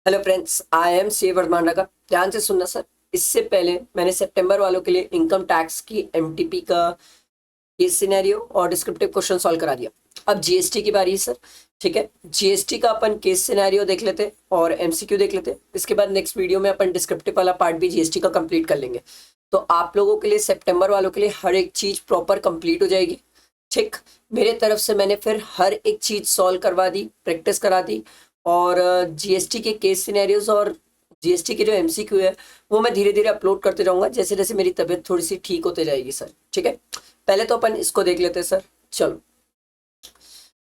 Hello friends, I am C Vardhaman का। ध्यान से सुनना सर। इससे पहले मैंने सितंबर वालों के लिए इनकम टैक्स की एमटीपी का केस सिनेरियो और डिस्क्रिप्टिव क्वेश्चन सॉल्व करा दिया। अब जीएसटी की बारी है सर। ठीक है, जीएसटी का अपन केस सिनेरियो देख लेते और एमसीक्यू देख लेते। इसके बाद नेक्स्ट वीडियो में अपन डिस्क्रिप्टिव वाला पार्ट भी जीएसटी का कंप्लीट कर लेंगे। तो आप लोगों के लिए सितंबर वालों के लिए हर एक चीज प्रॉपर कंप्लीट हो जाएगी। ठीक, मेरे तरफ से मैंने फिर हर एक चीज सॉल्व करवा दी, प्रैक्टिस करा दी। और जीएसटी के केस सिनेरियोज और जीएसटी के जो एमसीक्यू है वो मैं धीरे धीरे अपलोड करते जाऊंगा जैसे जैसे मेरी तबीयत थोड़ी सी ठीक होते जाएगी सर। ठीक है, पहले तो अपन इसको देख लेते हैं सर। चलो,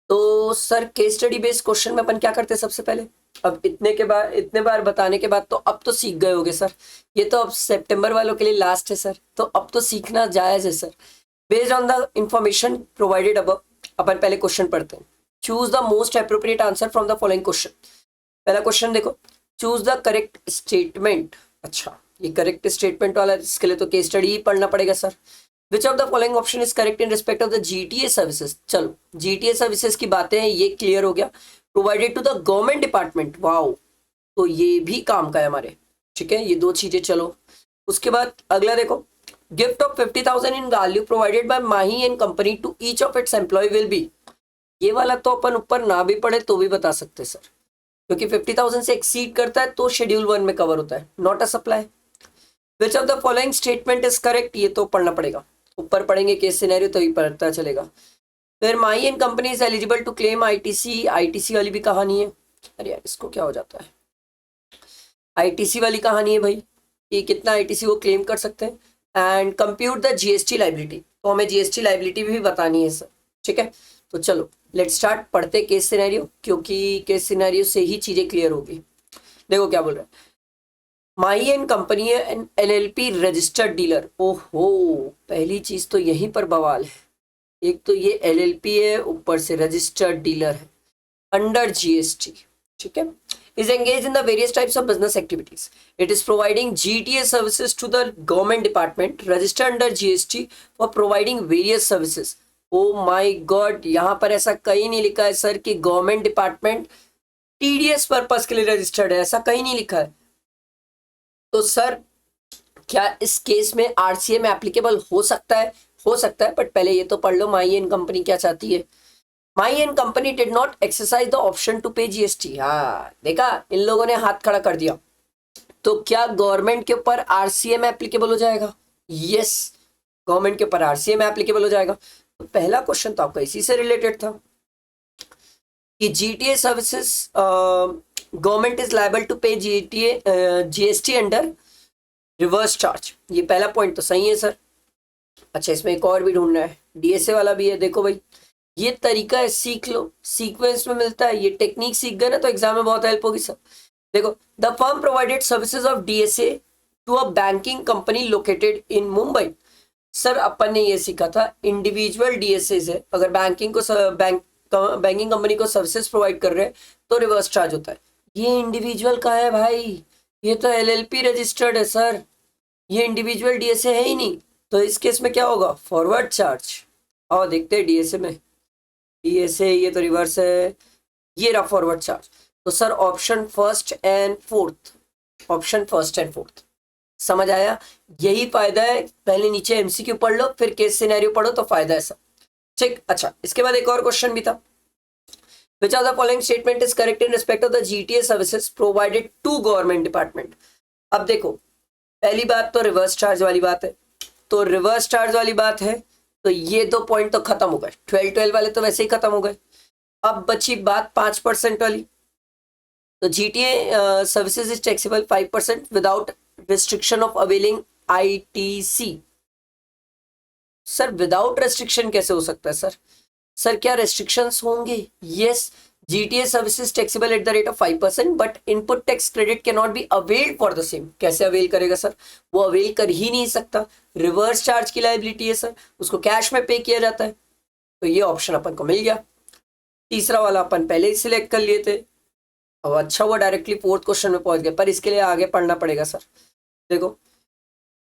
तो sir case study based question में अपन क्या करते हैं सबसे पहले। अब इतने बार बताने के बाद तो अब तो सीख गए होगे सर। ये तो अब सितंबर वालों के लिए लास्ट है सर, तो अब तो सीखना जायज है sir. Based on the information provided above, अपन पहले क्वेश्चन पढ़ते हैं। Choose the most appropriate answer from the following question. पहला क्वेश्चन देखो, चूज द करेक्ट स्टेटमेंट। अच्छा, ये करेक्ट स्टेटमेंट वाला, इसके लिए तो केस स्टडी ही पढ़ना पड़ेगा sir. Which of the following option is correct in respect of the GTA services. चलो, जीटीए सर्विसेज की बातें हैं, ये क्लियर हो गया। Provided to the government department, wow, तो ये भी काम का है हमारे। ठीक है, ये दो चीजें। चलो, उसके बाद अगला देखो, gift of 50,000 in value provided by Mahi and company to each of its employ will be. ये वाला तो अपन ऊपर ना भी पढ़े तो भी बता सकते सर, क्योंकि 50,000 से एक्सीड करता है तो शेड्यूल 1 में कवर होता है, not a supply. Which of the following statement is correct, ये तो पढ़ना पड़ेगा, ऊपर पढ़ेंगे केस सिनेरियो तो ही पता चलेगा। फिर my and company is eligible to claim ITC. ITC वाली भी कहानी है। अरे यार, इसको क्या हो जाता है। आईटीसी वाली कहानी है भाई, कि कितना आईटीसी वो क्लेम कर सकते हैं। And compute the GST liability, तो हमें जीएसटी लाइबिलिटी भी बतानी है सर। ठीक है, तो चलो लेट स्टार्ट, पढ़ते केस सिनेरियो, क्योंकि केस सिनेरियो से ही चीजें क्लियर होगी। देखो क्या बोल रहा है। माई एंड कंपनी है एन एलएलपी रजिस्टर्ड डीलर। ओहो, पहली चीज तो यहीं पर बवाल है। एक तो ये एलएलपी है, ऊपर से रजिस्टर्ड डीलर है अंडर जीएसटी। ठीक है, is engaged in the various types of business activities. It is providing GTA services to the government department registered under GST for providing various services. Oh my God, यहाँ पर ऐसा कहीं नहीं लिखा है सर कि गवर्नमेंट डिपार्टमेंट टीडीएस पर्पस के लिए रजिस्टर्ड है, ऐसा कहीं नहीं लिखा है। तो सर क्या इस केस में आरसीए में एप्लीकेबल हो सकता है? हो सकता है, बट पहले ये तो पढ़ लो माई एंड कंपनी क्या चाहती है। My and company did not exercise the option to pay GST. हाँ, देखा, इन लोगों ने हाथ खड़ा कर दिया। तो क्या गवर्नमेंट के ऊपर आरसीए में एप्लीकेबल हो जाएगा? यस, गवर्नमेंट के ऊपर आरसीए में एप्लीकेबल हो जाएगा। तो पहला क्वेश्चन तो आपका इसी से रिलेटेड था कि GTA services, government is liable to pay GST under reverse charge. ये पहला पॉइंट तो सही है सर। अच्छा, इसमें एक और भी ढूंढना है, डीएसए वाला भी है। देखो भाई, ये तरीका है, सीख लो, सीक्वेंस में मिलता है। ये टेक्निक सीख गए ना तो एग्जाम में बहुत हेल्प होगी सर। देखो, the firm provided services of DSA to a banking company located in Mumbai. Sir अपन ने ये सीखा था, इंडिविजुअल डीएसए है, अगर बैंकिंग कंपनी को सर्विसेज प्रोवाइड कर रहे हैं तो रिवर्स चार्ज होता है। ये इंडिविजुअल का है भाई, ये तो एलएलपी रजिस्टर्ड है सर, ये इंडिविजुअल डीएसए है ही नहीं। तो इस केस में क्या होगा? Forward charge. और देखते हैं डीएसए में, डीएसए ये तो रिवर्स है, ये रहा फॉरवर्ड चार्ज। तो sir option first and fourth, option first and fourth. समझ आया? यही फायदा है, पहले नीचे एमसीक्यू पढ़ लो फिर केस सिनेरियो पढ़ो तो फायदा है सर। ठीक, अच्छा, इसके बाद एक और क्वेश्चन भी था। Which of the following statement is correct in respect of the GTA services provided to government department? अब देखो, पहली बात तो रिवर्स चार्ज वाली बात है, तो रिवर्स चार्ज वाली बात है तो ये दो पॉइंट तो खत्म हो गए, 12 वाले तो वैसे ही खत्म हो गए। अब बची बात 5% वाली। तो GTA services is taxable 5% without restriction of availing ITC. Sir without restriction कैसे हो सकता है सर? सर क्या रेस्ट्रिक्शंस होंगे? Yes, GTA services taxable at the rate of 5%, but input tax credit can not be availed for the same. कैसे avail करेगा sir? वो avail कर ही नहीं सकता, रिवर्स चार्ज की लायबिलिटी है सर, उसको कैश में पे किया जाता है। तो ये ऑप्शन अपन को मिल गया। तीसरा वाला अपन पहले ही सिलेक्ट कर लिए थे। अब अच्छा हुआ डायरेक्टली फोर्थ क्वेश्चन में पहुंच गए, पर इसके लिए आगे पढ़ना पड़ेगा सर। देखो,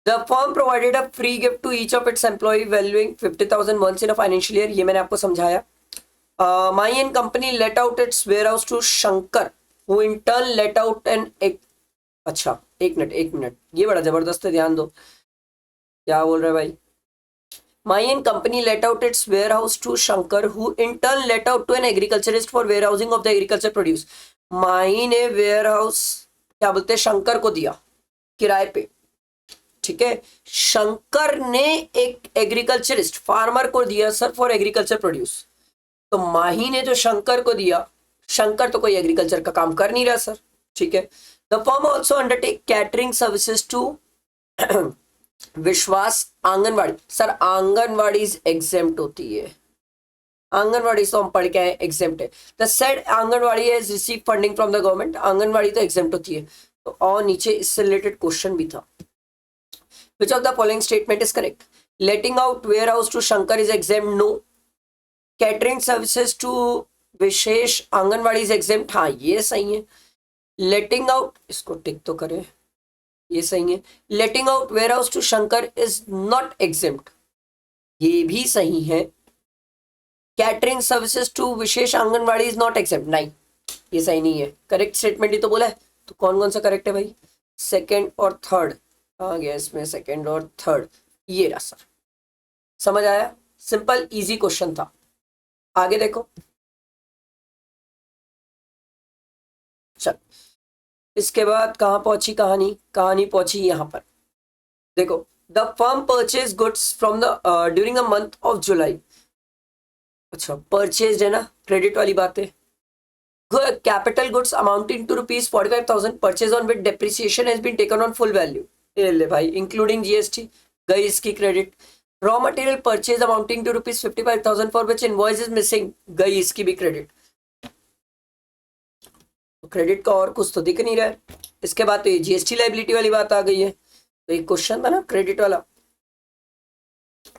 the firm provided a free gift to each of its employ valuing 50,000 once in a financial year. ये मैंने आपको समझाया। My and company let out its warehouse to Shankar. Who in turn let out an अच्छा एक minute ये बड़ा जबरदस्त है, ध्यान दो क्या बोल रहे हैं भाई। Mayan company let out its warehouse to Shankar, who in turn let out to an agriculturist for warehousing of the agriculture produce. माही ने वेयरहाउस क्या बोलते हैं शंकर को दिया किराए पे, ठीक है। शंकर ने एक एग्रीकल्चरिस्ट फार्मर को दिया सर फॉर एग्रीकल्चर प्रोड्यूस। तो माही ने जो शंकर को दिया, शंकर तो कोई एग्रीकल्चर का काम कर नहीं रहा सर, ठीक है। The firm also undertake catering services to Vishwas anganwadi. Sir anganwadi exempt होती है, आंगनवाड़ी तो हम पढ़ के आए एग्जेम्प्ट है। The said anganwadi has receive funding from the government, anganwadi तो एग्जेम्प्ट होती है। तो और नीचे इससे रिलेटेड क्वेश्चन भी था, which of the following statement is correct. Letting out warehouse to Shankar is exempt, no. Catering services to Vishesh anganwadi is exempt, हाँ ये सही है। लेटिंग आउट, इसको टिक तो करें, ये सही है। Letting out warehouse to Shankar is not exempt, ये भी सही है। Catering services to Vishesh anganwadi is not exempt, नहीं ये सही नहीं है। करेक्ट स्टेटमेंट ही तो बोला है, तो कौन कौन सा करेक्ट है भाई, सेकंड और थर्ड आ गया इसमें, सेकंड और थर्ड ये रहा सर। समझ आया, सिंपल इजी क्वेश्चन था। आगे देखो, चल इसके बाद कहाँ पहुंची कहानी, कहानी पहुंची यहां पर। देखो, the firm purchase goods from the during the month of July. अच्छा परचेज है ना, क्रेडिट वाली बात है। Capital goods amounting to ₹45,000 purchase on which depreciation has been taken on full value, ये ले भाई इंक्लूडिंग जीएसटी, गई इसकी credit. Raw material purchase amounting to ₹55,000 for which invoice is missing, गई इसकी भी क्रेडिट। क्रेडिट का और कुछ तो दिख नहीं रहा है। इसके बाद तो ये जीएसटी लाइबिलिटी वाली बात आ गई है। तो एक क्वेश्चन था ना क्रेडिट वाला,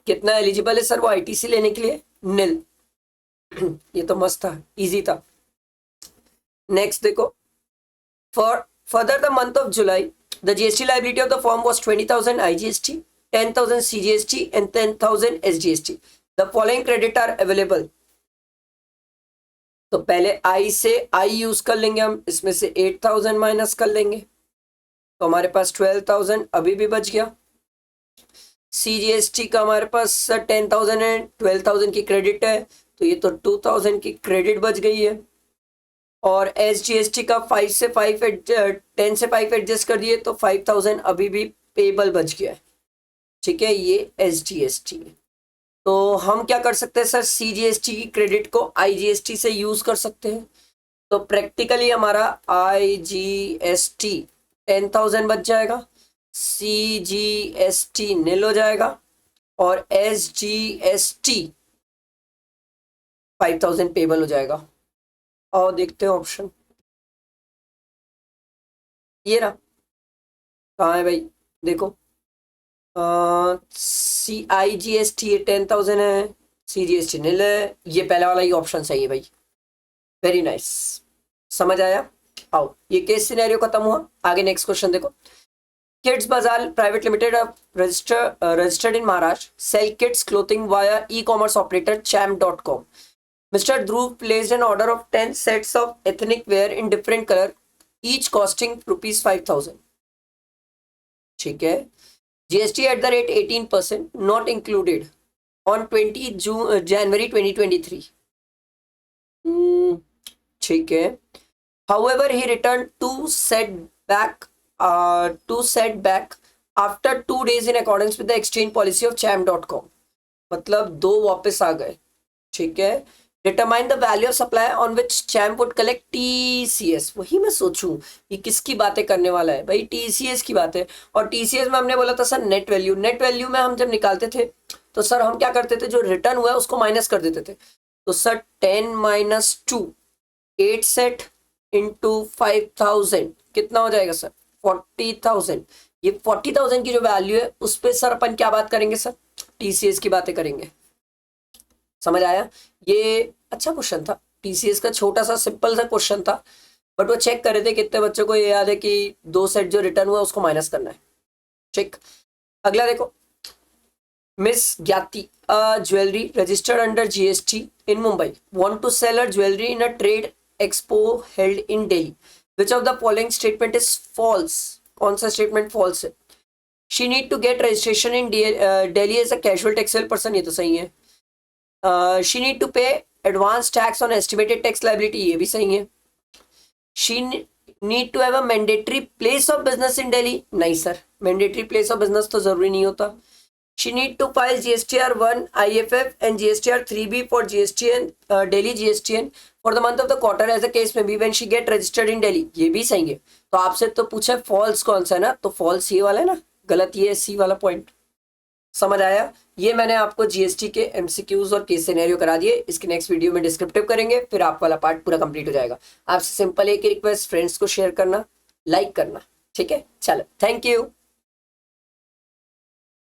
कितना एलिजिबल है सर वो आईटीसी लेने के लिए, निल। ये तो मस्त था, इजी था। नेक्स्ट देखो, for further the month of July the GST liability of the firm was 20,000 IGST, 10,000 CGST and 10,000 SGST. The following credit are available. तो पहले आई से आई यूज कर लेंगे हम, इसमें से 8,000 माइनस कर लेंगे तो हमारे पास 12,000 अभी भी बच गया। सीजीएसटी का हमारे पास 10,000 है, 12,000 की क्रेडिट है तो ये तो 2,000 की क्रेडिट बच गई है। और एसजीएसटी का 10 से 5 एडजस्ट कर दिए तो 5,000 अभी भी पेबल बच गया है, ठीक है। ये एसजीएसटी है। तो हम क्या कर सकते हैं सर, सीजीएसटी की क्रेडिट को आईजीएसटी से यूज कर सकते हैं। तो प्रैक्टिकली हमारा आईजीएसटी 10,000 बच जाएगा, सीजीएसटी निल हो जाएगा और एसजीएसटी 5,000 पेबल हो जाएगा। और देखते हैं ऑप्शन, ये रहा, कहाँ है भाई, देखो सी आई जी एस टी 10,000 है, सी जी एस टी निल है, ये पहला वाला ही ऑप्शन सही है भाई। वेरी नाइस, समझ आया। आओ ये केस सिनेरियो खत्म हुआ, आगे नेक्स्ट क्वेश्चन देखो। Kids Bazaar private limited registered in Maharashtra sell kids clothing via e-commerce operator champ.com. Mr. Dhruv placed an order of 10 sets of ethnic wear in different color, each costing ₹5,000. ठीक है। GST at the rate 18%, not included on 20 January 2023. ठीक है। However, he returned two set back after 2 days in accordance with the exchange policy of champ.com. मतलब 2 वापस आ गए, ठीक है। Determine the value of supply on which champ would collect TCS. वही मैं सोचूं ये किसकी बातें करने वाला है भाई, टीसीएस की बात है। और टीसीएस में हमने बोला था sir net value, net value में हम जब निकालते थे तो सर हम क्या करते थे, जो रिटर्न हुआ है उसको माइनस कर देते थे। तो सर 10 - 2 8 सेट इंटू 5,000 कितना हो जाएगा सर, 40,000। ये 40,000 की जो वैल्यू है उस पर सर अपन क्या बात करेंगे सर, टीसीएस की बातें करेंगे। समझ आया। ये अच्छा क्वेश्चन था, टीसीएस का छोटा सा सिंपल सा क्वेश्चन था, बट वो चेक कर रहे थे कितने बच्चों को ये याद है कि 2 सेट जो रिटर्न हुआ उसको माइनस करना है। ठीक, अगला देखो। Miss Gyati jewellery registered under GST in Mumbai want to sell her jewellery in a trade expo held in Delhi, which of the following statement is false? कौन सा स्टेटमेंट फॉल्स है? She need to get registration in Delhi as a casual taxable person, ये तो सही है। She need to pay advance tax on estimated tax liability, ये भी सही है। She need to have a mandatory place of business in Delhi, नहीं sir, mandatory place of business तो जरूरी नहीं होता। She need to file GSTR 1 IFF and GSTR 3B for GSTN Delhi GSTN for the month of the quarter as the case may be when she get registered in Delhi, ये भी सही है। तो आपसे तो पूछा फॉल्स कौन सा है ना, तो फॉल्स ये वाला है ना, गलत ये है सी वाला पॉइंट। समझ आया? ये मैंने आपको जीएसटी के एमसीक्यूज और केस सिनेरियो करा दिए, इसके नेक्स्ट वीडियो में डिस्क्रिप्टिव करेंगे, फिर आप वाला पार्ट पूरा कंप्लीट हो जाएगा। आपसे सिंपल एक ही रिक्वेस्ट, फ्रेंड्स को शेयर करना, लाइक करना, ठीक है? चलो, थैंक यू।